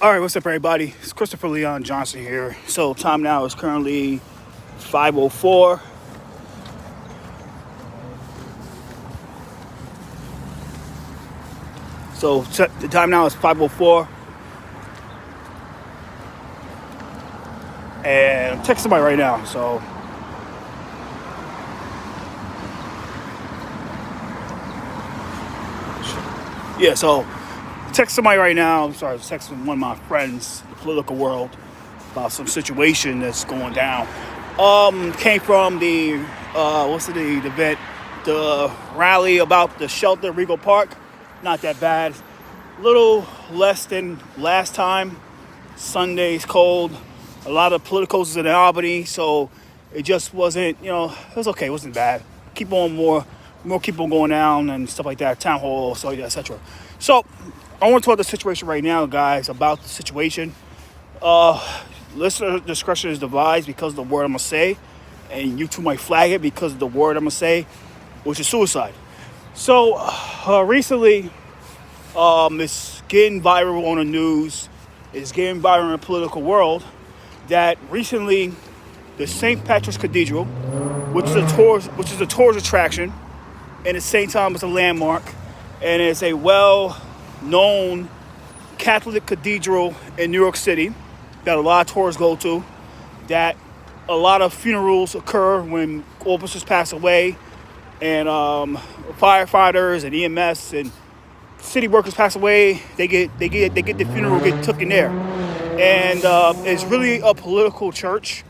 All right, what's up, everybody? It's Christopherleonjohnson here. So, time now is currently 5:04. So, the time now is 5:04. And I'm texting somebody right now. So, yeah, so text somebody right now. I'm sorry, I was texting one of my friends in the political world about some situation that's going down. Came from the event, the rally about the shelter at Regal Park. Not that bad. Little less than last time. Sunday's cold. A lot of politicals in Albany, so it just wasn't, it was okay. It wasn't bad. Keep on more people going down and stuff like that. Town hall, so yeah, etc. So I want to talk the situation right now, guys, about the situation. Listener discretion is advised because of the word I'm going to say. And you too might flag it because of the word I'm going to say, which is suicide. So recently, it's getting viral on the news. It's getting viral in the political world that recently the St. Patrick's Cathedral, which is a tourist attraction, and at the same time it's a landmark, and it's a well-known Catholic cathedral in New York City that a lot of tourists go to, that a lot of funerals occur when officers pass away, and firefighters and EMS and city workers pass away. They get the funeral get took in there, and it's really a political church.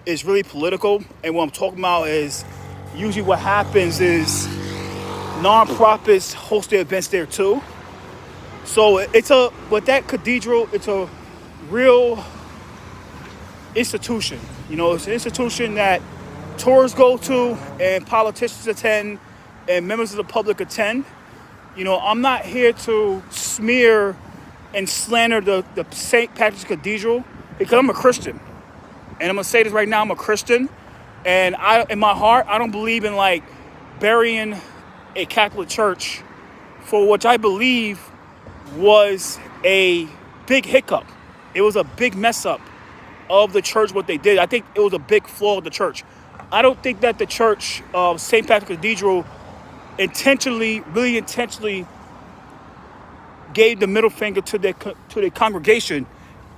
It's really political, and what I'm talking about is usually what happens is nonprofits host their events there too. So with that cathedral, it's a real institution. It's an institution that tourists go to and politicians attend and members of the public attend. I'm not here to smear and slander the St. Patrick's Cathedral because I'm a Christian. And I'm going to say this right now, I'm a Christian. And in my heart, I don't believe in burying a Catholic church for which I believe was a big hiccup. It was a big mess up of the church, what they did. I think it was a big flaw of the church. I don't think that the church of St. Patrick's Cathedral really intentionally gave the middle finger to their congregation,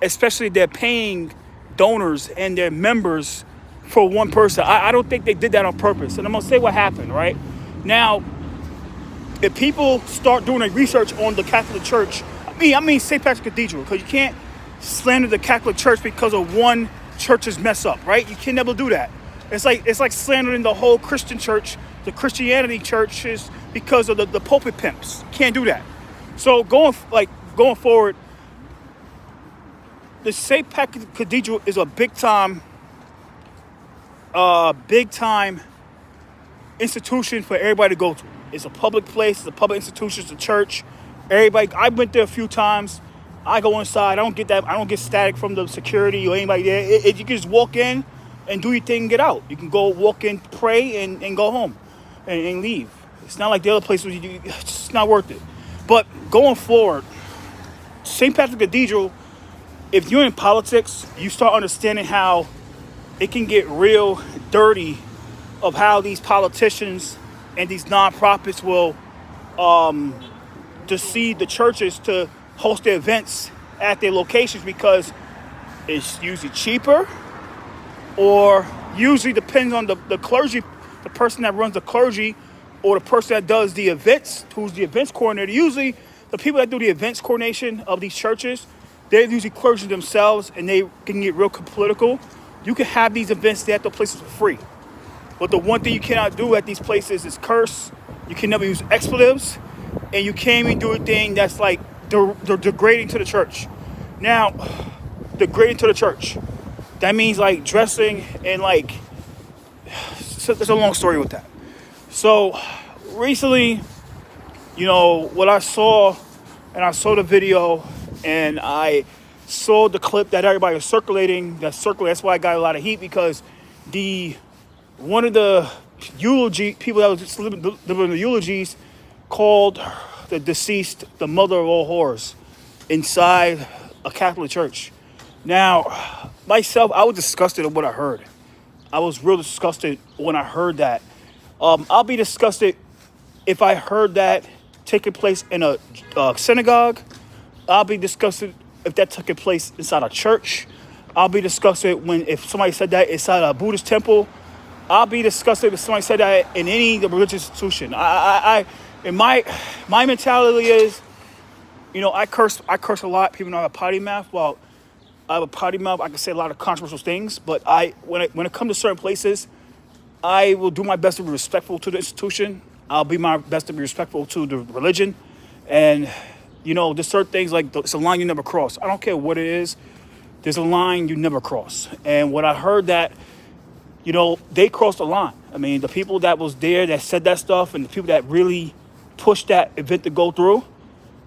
especially their paying donors and their members for one person. I don't think they did that on purpose. And I'm going to say what happened, right? Now, if people start doing a research on the Catholic Church, I mean St. Patrick's Cathedral, because you can't slander the Catholic Church because of one church's mess up, right? You can never do that. It's like slandering the whole Christian church, the Christianity churches, because of the pulpit pimps. Can't do that. So going forward, the St. Patrick's Cathedral is a big time institution for everybody to go to. It's a public place. It's a public institution. It's a church. Everybody. I went there a few times. I go inside. I don't get static from the security or anybody there. You can just walk in and do your thing and get out. You can go walk in, pray, and go home and leave. It's not like the other places. It's just not worth it. But going forward, St. Patrick's Cathedral, if you're in politics, you start understanding how it can get real dirty of how these politicians and these nonprofits will deceive the churches to host their events at their locations because it's usually cheaper, or usually depends on the clergy, the person that runs the clergy, or the person that does the events, who's the events coordinator. Usually the people that do the events coordination of these churches, they're usually clergy themselves, and they can get real political. You can have these events there at the places for free. But the one thing you cannot do at these places is curse. You can never use expletives. And you can't even do a thing that's degrading to the church. Now, degrading to the church. That means dressing and there's a long story with that. So recently, what I saw, and I saw the video, and I saw the clip that everybody was circulating. That's why I got a lot of heat, because one of the people that was delivering the eulogies called the deceased the mother of all whores inside a Catholic church. Now, myself, I was disgusted at what I heard. I was real disgusted when I heard that. I'll be disgusted if I heard that taking place in a synagogue. I'll be disgusted if that took place inside a church. I'll be disgusted if somebody said that inside a Buddhist temple. I'll be disgusted if somebody said that in any religious institution. And my mentality is, I curse a lot. People know I have a potty mouth. Well, I have a potty mouth. I can say a lot of controversial things, but when it comes to certain places, I will do my best to be respectful to the institution. I'll be my best to be respectful to the religion. And, there's certain things like it's a line you never cross. I don't care what it is. There's a line you never cross. And when I heard that, they crossed the line. I mean, the people that was there that said that stuff and the people that really pushed that event to go through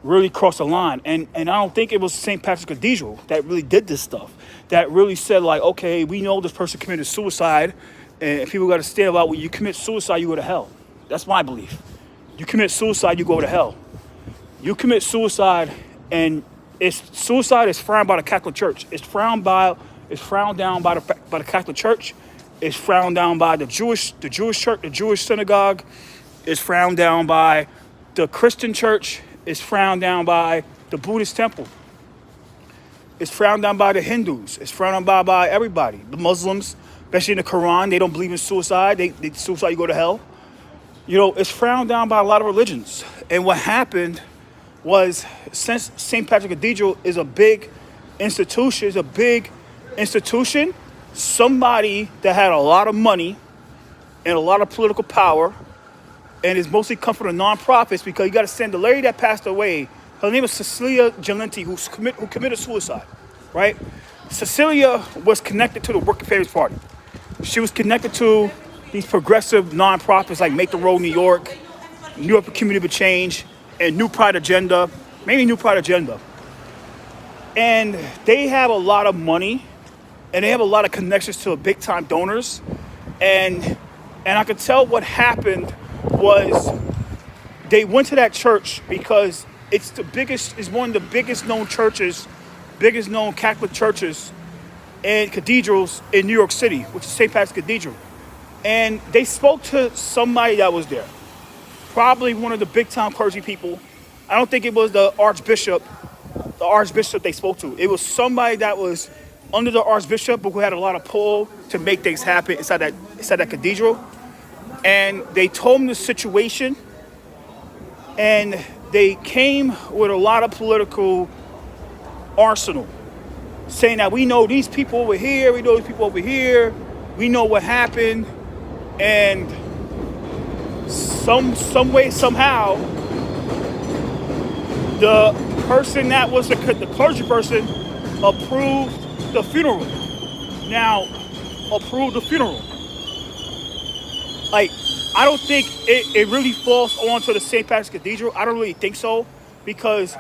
really crossed the line. And I don't think it was St. Patrick's Cathedral that really did this stuff, that really said like, okay, we know this person committed suicide and people got to stand about when you commit suicide, you go to hell. That's my belief. You commit suicide, you go to hell. You commit suicide, and suicide is frowned by the Catholic Church. It's frowned down by the Catholic Church. It's frowned down by the Jewish church, the Jewish synagogue. It's frowned down by the Christian church. It's frowned down by the Buddhist temple. It's frowned down by the Hindus. It's frowned down by everybody. The Muslims, especially in the Quran, they don't believe in suicide. They suicide, you go to hell. It's frowned down by a lot of religions. And what happened was, since St. Patrick's Cathedral is a big institution, somebody that had a lot of money and a lot of political power, and is mostly come from the nonprofits, because you got to send the lady that passed away. Her name is Cecilia Gentili, who committed suicide, right? Cecilia was connected to the Working Families Party. She was connected to these progressive nonprofits like Make the Road New York Community for Change, and New Pride Agenda, mainly New Pride Agenda. And they have a lot of money, and they have a lot of connections to big-time donors. And I could tell what happened was they went to that church because it's one of the biggest known churches, biggest known Catholic churches and cathedrals in New York City, which is St. Patrick's Cathedral. And they spoke to somebody that was there, probably one of the big-time clergy people. I don't think it was the archbishop they spoke to. It was somebody that was under the archbishop, but who had a lot of pull to make things happen inside that cathedral. And they told him the situation, and they came with a lot of political arsenal, saying that we know these people over here, we know these people over here, we know what happened, and some way, somehow, the person that was the clergy person approved the funeral. Like, I don't think it really falls onto the St. Patrick's Cathedral. I don't really think so, because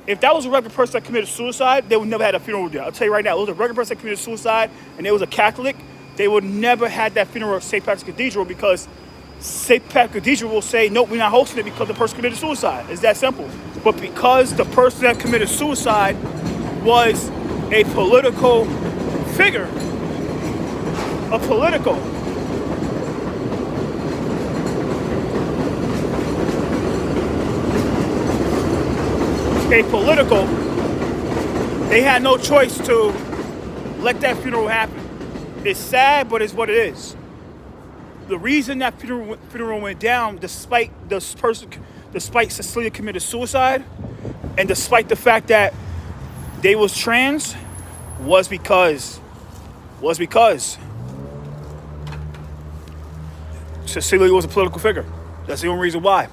if that was a regular person that committed suicide, they would never had a funeral there. I'll tell you right now, if it was a regular person that committed suicide and it was a Catholic, they would never had that funeral at St. Patrick's Cathedral, because St. Patrick's Cathedral will say, nope, we're not hosting it because the person committed suicide. It's that simple. But because the person that committed suicide was a political figure, they had no choice to let that funeral happen. It's sad, but it's what it is. The reason that funeral went down, despite Cecilia committed suicide, and despite the fact that they was trans, was because Cecilia was a political figure. That's the only reason why.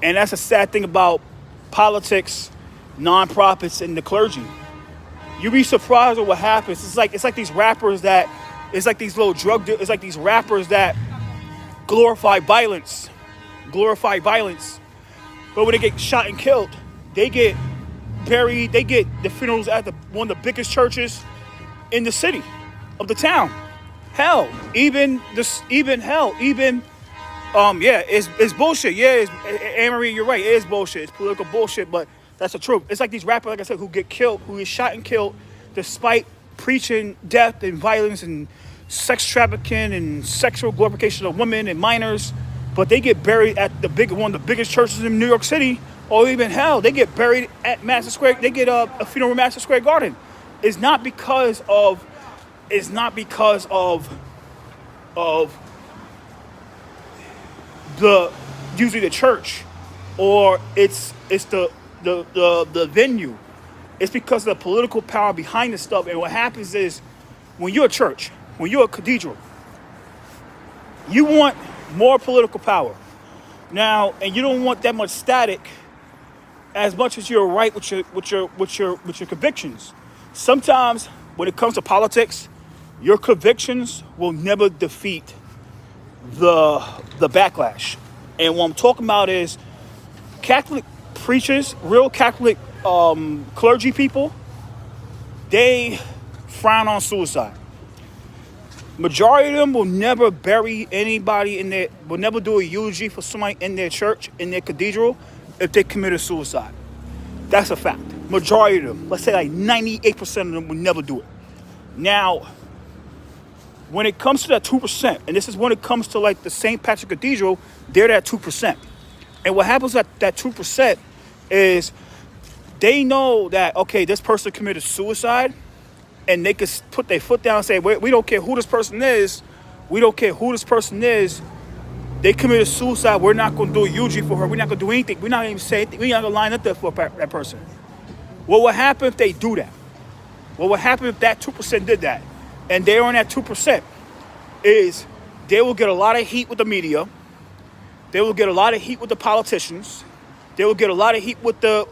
And that's a sad thing about politics, nonprofits, and the clergy. You'd be surprised at what happens. It's like these rappers that, it's like these little drug dealers, it's like these rappers that glorify violence. But when they get shot and killed, they get buried, they get the funerals at one of the biggest churches in the city, of the town. It's bullshit. Yeah, Anne-Marie, you're right. It is bullshit. It's political bullshit. But That's the truth. It's like these rappers, like I said, who get killed, who get shot and killed, despite preaching death and violence and sex trafficking and sexual glorification of women and minors, but they get buried at one of the biggest churches in New York City, or even hell, they get buried at Madison Square. They get a funeral in Madison Square Garden. It's not because of the usually the church, or it's the venue. It's because of the political power behind this stuff. And what happens is, when you're a church, when you're a cathedral, you want more political power now, and you don't want that much static as much as you're right with your convictions. Sometimes when it comes to politics, your convictions will never defeat the backlash. And what I'm talking about is Catholic preachers, real Catholic clergy people, they frown on suicide. Majority of them will never bury anybody will never do a eulogy for somebody in their church, in their cathedral, if they committed suicide. That's a fact. Majority of them, let's say like 98% of them, will never do it. Now, when it comes to that 2%, and this is when it comes to like the St. Patrick Cathedral, they're that 2%. And what happens at that 2% is they know that, okay, this person committed suicide, and they could put their foot down and say, we don't care who this person is. We don't care who this person is. They committed suicide. We're not going to do a eulogy for her. We're not going to do anything. We're not even say anything. We're not going to line up there for that person. What would happen if they do that? What would happen if that 2% did that? And they're on that 2%, is they will get a lot of heat with the media. They will get a lot of heat with the politicians. They will get a lot of heat with the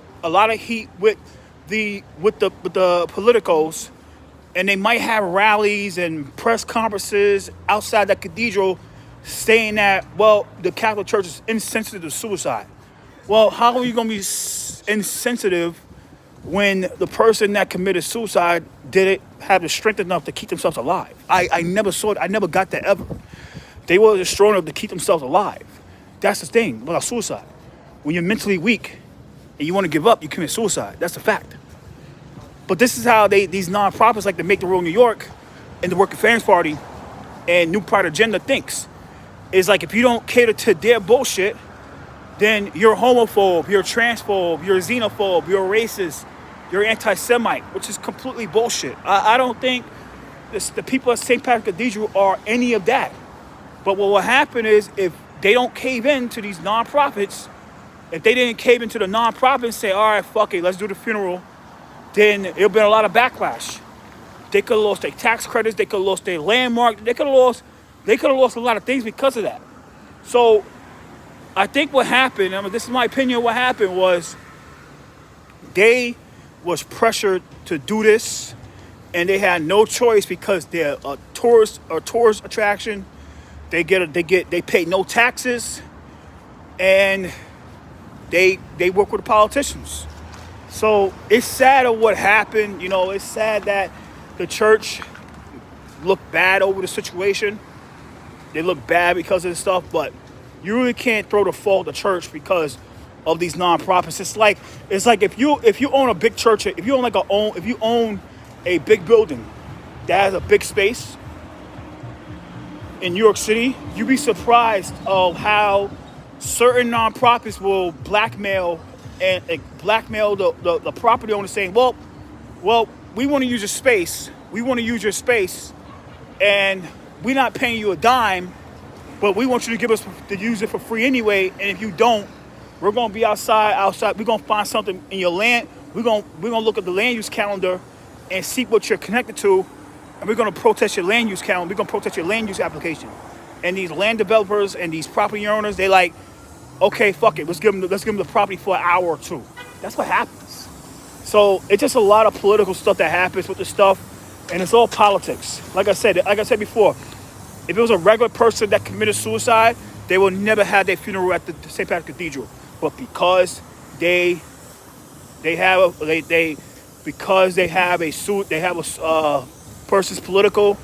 politicos. And they might have rallies and press conferences outside that cathedral saying that, well, the Catholic Church is insensitive to suicide. Well, how are you going to be insensitive when the person that committed suicide didn't have the strength enough to keep themselves alive? I never saw it. I never got that ever. They weren't strong enough to keep themselves alive. That's the thing about suicide. When you're mentally weak and you want to give up, you commit suicide. That's a fact. But this is how these nonprofits like to make the Rural New York and the Working Families Party and New Pride Agenda thinks. Is like, if you don't cater to their bullshit, then you're homophobe, you're transphobe, you're xenophobe, you're racist, you're anti-Semite, which is completely bullshit. I don't think the people at St. Patrick Cathedral are any of that. But what will happen is, if they don't cave in to these nonprofits, if they didn't cave into the nonprofit and say, all right, fuck it, let's do the funeral, then it'll be a lot of backlash. They could have lost their tax credits. They could have lost their landmark. They could have lost a lot of things because of that. So I think what happened, this is my opinion, what happened was they was pressured to do this, and they had no choice because they're a tourist attraction. They pay no taxes, and they work with the politicians. So it's sad of what happened. It's sad that the church looked bad over the situation. They look bad because of this stuff, but you really can't throw the fault at the church because of these nonprofits. It's like if you own a big church, if you own a big building that has a big space in New York City, you'd be surprised of how certain nonprofits will blackmail the property owner, saying, well, we want to use your space. We want to use your space, and we're not paying you a dime, but we want you to give us to use it for free anyway. And if you don't, we're going to be outside. We're going to find something in your land. We're going to look at the land use calendar and see what you're connected to, and we're going to protest your land use calendar. We're going to protest your land use application. And these land developers and these property owners, they like, okay, fuck it. Let's give them the property for an hour or two. That's what happens. So it's just a lot of political stuff that happens with this stuff, and it's all politics. Like I said before, if it was a regular person that committed suicide, they will never have their funeral at the St. Patrick Cathedral. But because they have a person's political,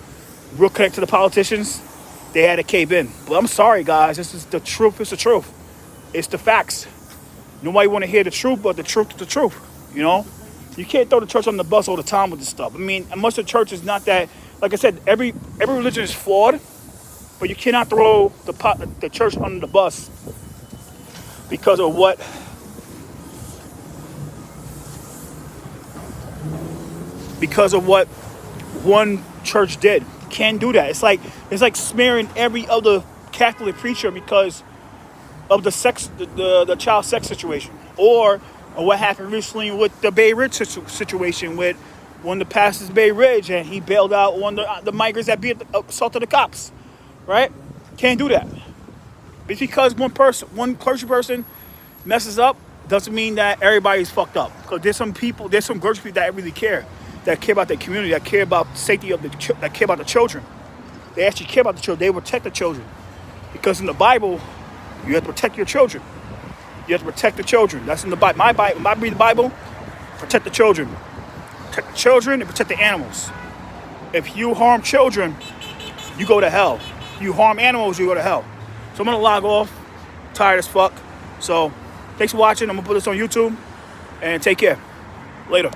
real connected to the politicians, they had to cave in. But I'm sorry, guys. This is the truth. It's the truth. It's the facts. Nobody want to hear the truth, but the truth is the truth. You know, you can't throw the church on the bus all the time with this stuff. I mean, most of the church is not that. Like I said, every religion is flawed, but you cannot throw the church under the bus because of what one church did. You can't do that. It's like smearing every other Catholic preacher because of the child sex situation, or what happened recently with the Bay Ridge situation with one of the pastors Bay Ridge, and he bailed out one of the migrants that assaulted the cops. Right? Can't do that. It's because one clergy person messes up doesn't mean that everybody's fucked up. Because there's some clergy people that really care about their community, that care about the safety of that care about the children. They actually care about the children. They protect the children. Because in the Bible, you have to protect your children. You have to protect the children. That's in the Bible. When I read the Bible, protect the children. Protect the children and protect the animals. If you harm children, you go to hell. If you harm animals, you go to hell. So I'm going to log off. Tired as fuck. So thanks for watching. I'm going to put this on YouTube. And take care. Later.